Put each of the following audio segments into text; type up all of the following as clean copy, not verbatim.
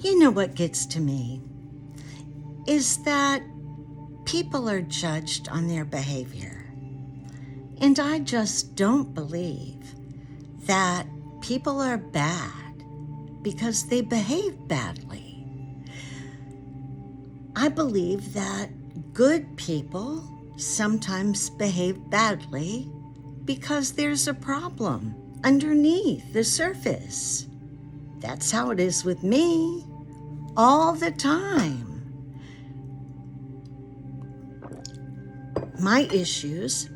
You know what gets to me is that people are judged on their behavior. And I just don't believe that people are bad because they behave badly. I believe that good people sometimes behave badly because there's a problem underneath the surface. That's how it is with me all the time. My issues,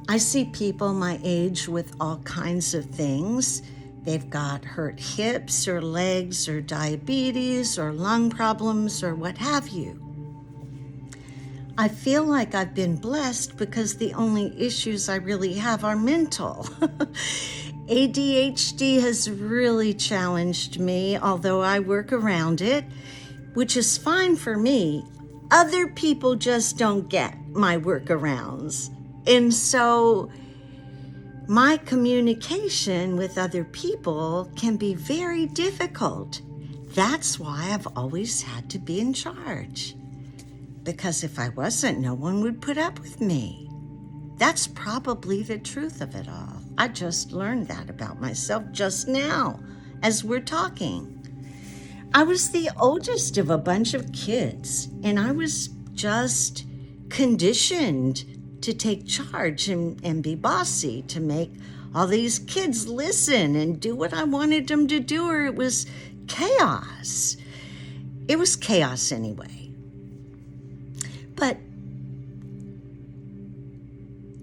I see people my age with all kinds of things. They've got hurt hips or legs or diabetes or lung problems or what have you. I feel like I've been blessed because the only issues I really have are mental. ADHD has really challenged me, although I work around it, which is fine for me. Other people just don't get my workarounds. And so my communication with other people can be very difficult. That's why I've always had to be in charge. Because if I wasn't, no one would put up with me. That's probably the truth of it all. I just learned that about myself just now as we're talking. I was the oldest of a bunch of kids, and I was just conditioned to take charge and be bossy, to make all these kids listen and do what I wanted them to do, or it was chaos. It was chaos anyway. But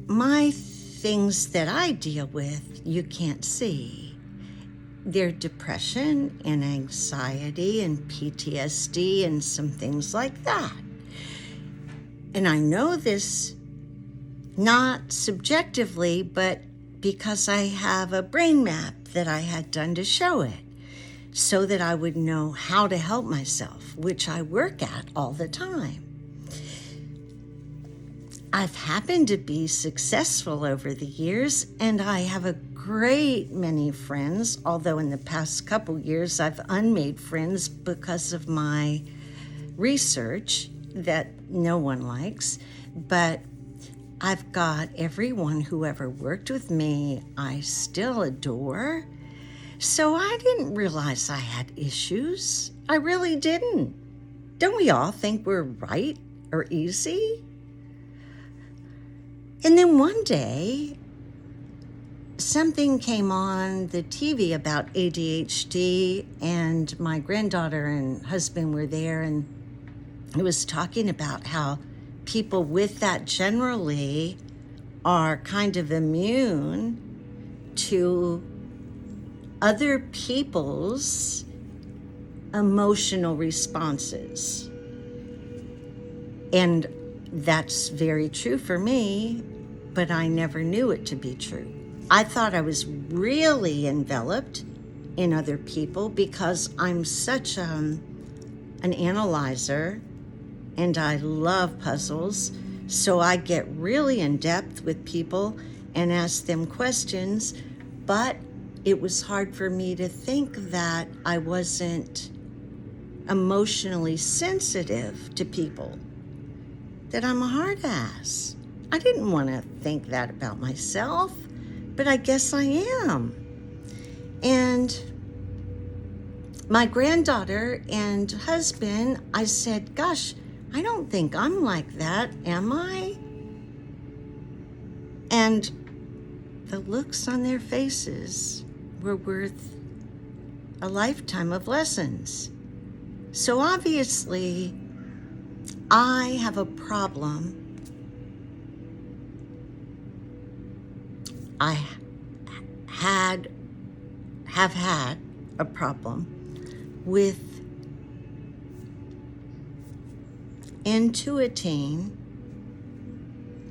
my things that I deal with, you can't see. They're depression and anxiety and PTSD and some things like that. And I know this not subjectively, but because I have a brain map that I had done to show it, so that I would know how to help myself, which I work at all the time. I've happened to be successful over the years, and I have a great many friends, although in the past couple years I've unmade friends because of my research that no one likes. But I've got everyone who ever worked with me I still adore. So I didn't realize I had issues. I really didn't. Don't we all think we're right or easy? And then one day, something came on the TV about ADHD, and my granddaughter and husband were there, and it was talking about how people with that generally are kind of immune to other people's emotional responses. And that's very true for me, but I never knew it to be true. I thought I was really enveloped in other people because I'm such an analyzer, and I love puzzles. So I get really in depth with people and ask them questions, but it was hard for me to think that I wasn't emotionally sensitive to people, that I'm a hard ass. I didn't want to think that about myself, but I guess I am. And my granddaughter and husband, I said, gosh, I don't think I'm like that, am I? And the looks on their faces were worth a lifetime of lessons. So obviously, I have a problem. I have had a problem with intuiting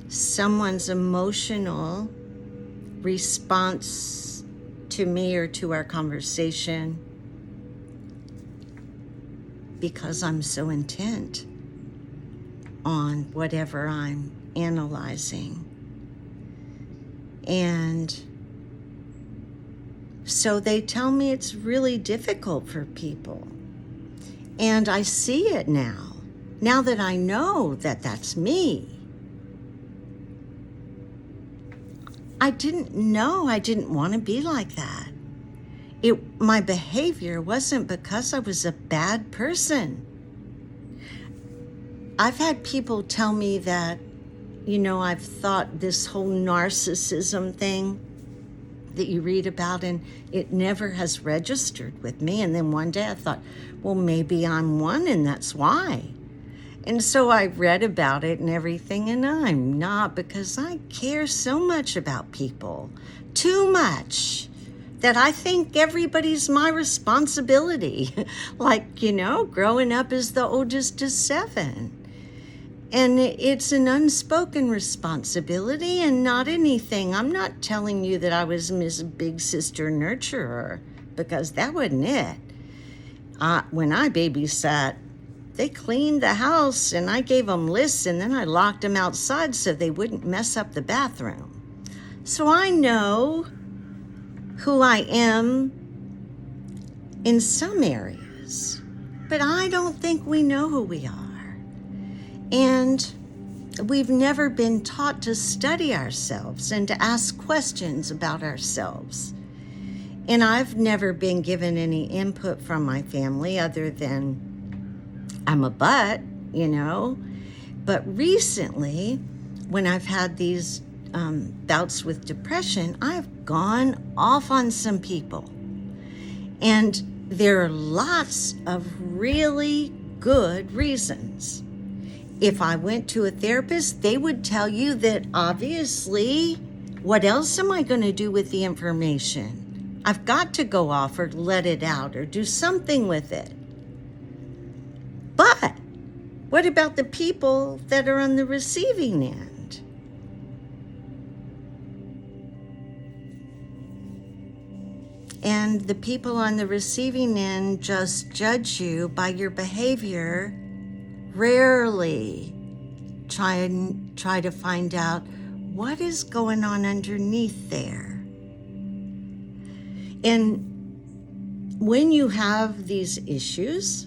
someone's emotional response to me or to our conversation because I'm so intent on whatever I'm analyzing. And So they tell me it's really difficult for people. And I see it now. Now that I know that that's me. I didn't know I didn't want to be like that. My behavior wasn't because I was a bad person. I've had people tell me that, I've thought this whole narcissism thing that you read about, and it never has registered with me. And then one day I thought, well, maybe I'm one and that's why. And so I read about it and everything, and I'm not, because I care so much about people, too much, that I think everybody's my responsibility. Like, growing up as the oldest of 7. And it's an unspoken responsibility and not anything. I'm not telling you that I was Miss Big Sister Nurturer, because that wasn't it. When I babysat, they cleaned the house and I gave them lists, and then I locked them outside so they wouldn't mess up the bathroom. So I know who I am in some areas, but I don't think we know who we are. And we've never been taught to study ourselves and to ask questions about ourselves. And I've never been given any input from my family other than I'm a butt, But recently, when I've had these bouts with depression, I've gone off on some people. And there are lots of really good reasons. If I went to a therapist, they would tell you that obviously, what else am I going to do with the information? I've got to go off or let it out or do something with it. But what about the people that are on the receiving end? And the people on the receiving end just judge you by your behavior, rarely try to find out what is going on underneath there. And when you have these issues,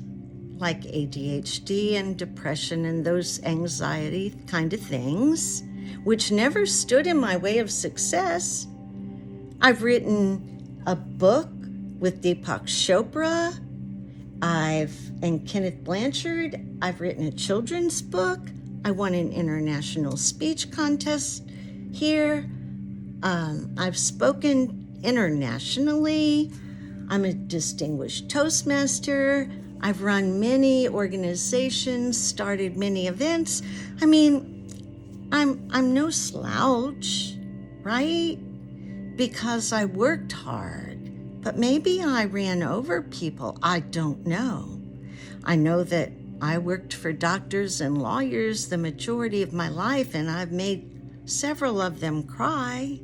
like ADHD and depression and those anxiety kind of things, which never stood in my way of success. I've written a book with Deepak Chopra, and Kenneth Blanchard. I've written a children's book. I won an international speech contest here. I've spoken internationally. I'm a distinguished Toastmaster. I've run many organizations, started many events. I mean, I'm no slouch, right? Because I worked hard. But maybe I ran over people. I don't know. I know that I worked for doctors and lawyers the majority of my life, and I've made several of them cry.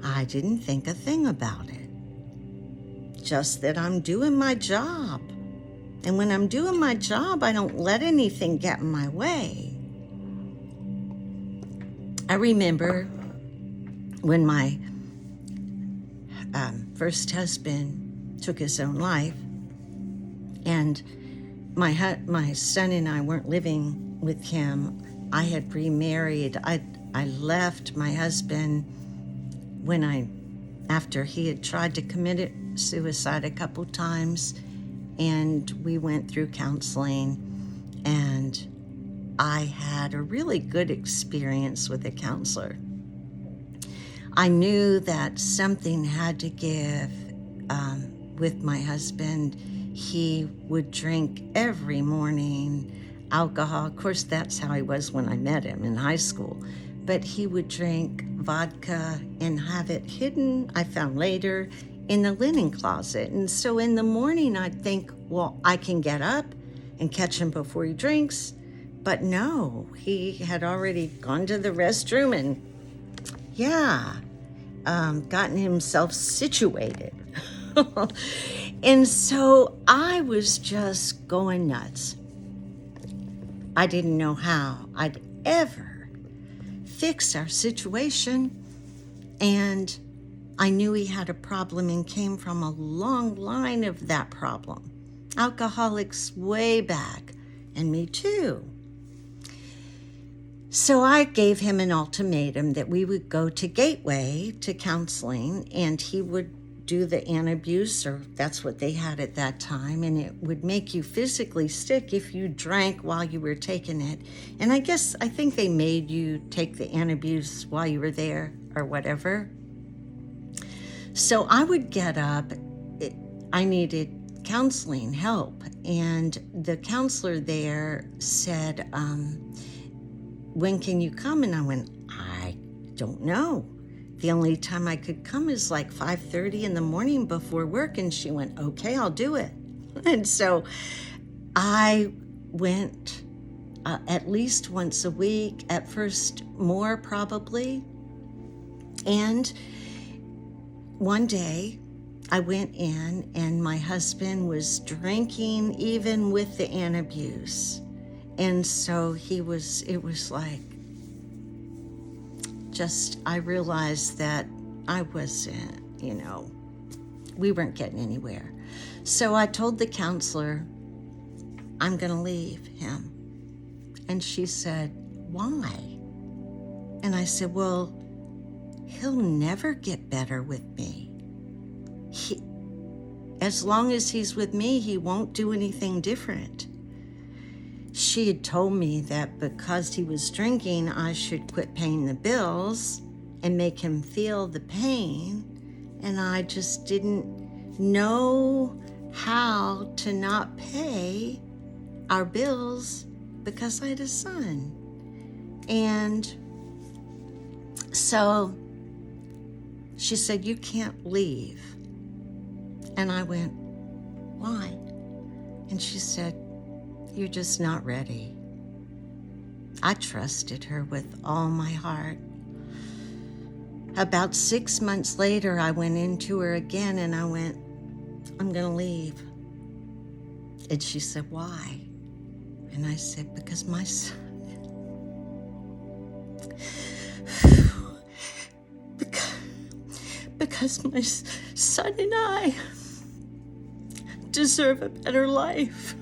I didn't think a thing about it. Just that I'm doing my job. And when I'm doing my job, I don't let anything get in my way. I remember when my first husband took his own life, and my son and I weren't living with him. I had remarried. I left my husband after he had tried to commit suicide a couple times. And we went through counseling, and I had a really good experience with a counselor. I knew that something had to give with my husband. He would drink every morning, alcohol. Of course, that's how he was when I met him in high school. But he would drink vodka and have it hidden, I found later, in the linen closet. And so in the morning, I'd think, well, I can get up and catch him before he drinks. But no, he had already gone to the restroom and, gotten himself situated. And so I was just going nuts. I didn't know how I'd ever fix our situation. And I knew he had a problem and came from a long line of that problem. Alcoholics way back, and me too. So I gave him an ultimatum that we would go to Gateway to counseling, and he would do the antabuse, or that's what they had at that time, and it would make you physically sick if you drank while you were taking it. And I think they made you take the antabuse while you were there or whatever. So I would get up. I needed counseling help, and the counselor there said, when can you come? And I went, I don't know. The only time I could come is like 5:30 in the morning before work. And she went, okay, I'll do it. And so I went at least once a week, at first more probably. And one day I went in and my husband was drinking even with the antabuse. And so it was like, I realized that I wasn't, we weren't getting anywhere. So I told the counselor, I'm going to leave him. And she said, why? And I said, well, he'll never get better with me. As long as he's with me, he won't do anything different. She had told me that because he was drinking, I should quit paying the bills and make him feel the pain. And I just didn't know how to not pay our bills because I had a son. And so she said, you can't leave. And I went, why? And she said, you're just not ready. I trusted her with all my heart. About 6 months later, I went into her again and I went, I'm going to leave. And she said, why? And I said, because my son, because my son and I deserve a better life.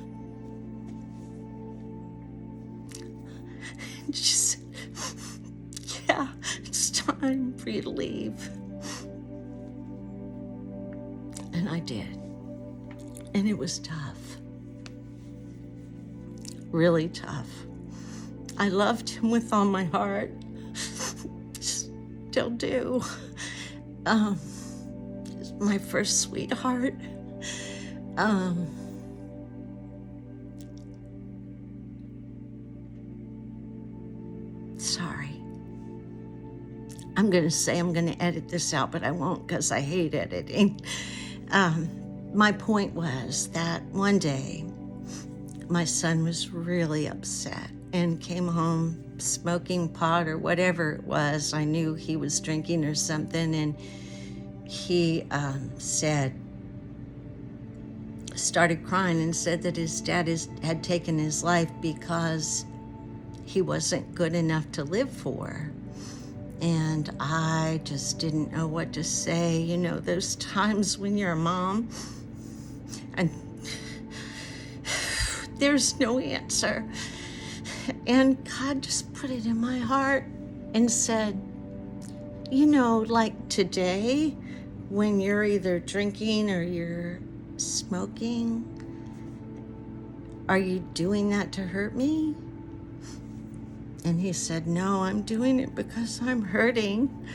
And she said, yeah, it's time for you to leave. And I did. And it was tough. Really tough. I loved him with all my heart. Still do. He's my first sweetheart. Sorry. I'm going to say I'm going to edit this out, but I won't because I hate editing. My point was that one day my son was really upset and came home smoking pot or whatever it was. I knew he was drinking or something, and he started crying and said that his dad had taken his life because he wasn't good enough to live for. And I just didn't know what to say. You know, those times when you're a mom and there's no answer. And God just put it in my heart and said, you know, like today, when you're either drinking or you're smoking, are you doing that to hurt me? And he said, no, I'm doing it because I'm hurting.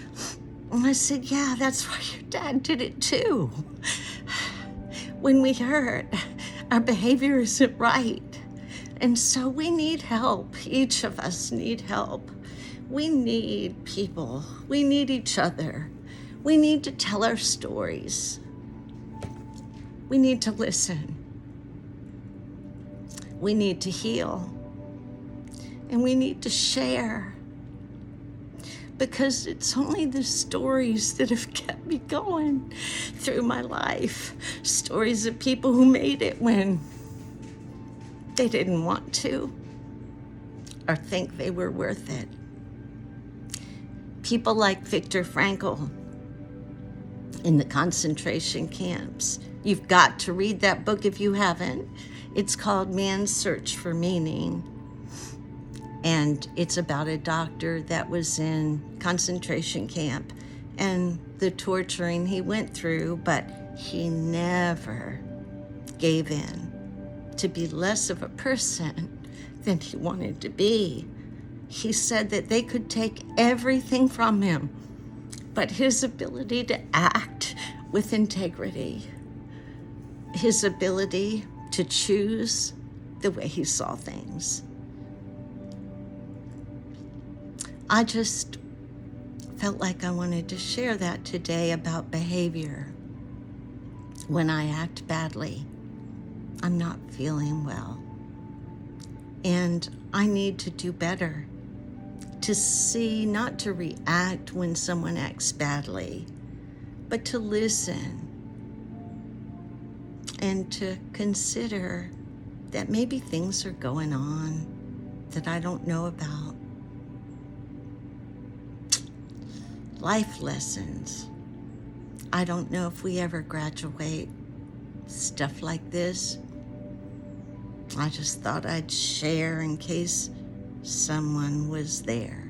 And I said, yeah, that's why your dad did it too. When we hurt, our behavior isn't right. And so we need help. Each of us need help. We need people. We need each other. We need to tell our stories. We need to listen. We need to heal. And we need to share. Because it's only the stories that have kept me going through my life. Stories of people who made it when they didn't want to or think they were worth it. People like Viktor Frankl, in the concentration camps. You've got to read that book if you haven't. It's called Man's Search for Meaning. And it's about a doctor that was in concentration camp and the torturing he went through, but he never gave in to be less of a person than he wanted to be. He said that they could take everything from him, but his ability to act with integrity, his ability to choose the way he saw things. I just felt like I wanted to share that today about behavior. When I act badly, I'm not feeling well. And I need to do better, to see, not to react when someone acts badly, but to listen and to consider that maybe things are going on that I don't know about. Life lessons. I don't know if we ever graduate stuff like this. I just thought I'd share in case someone was there.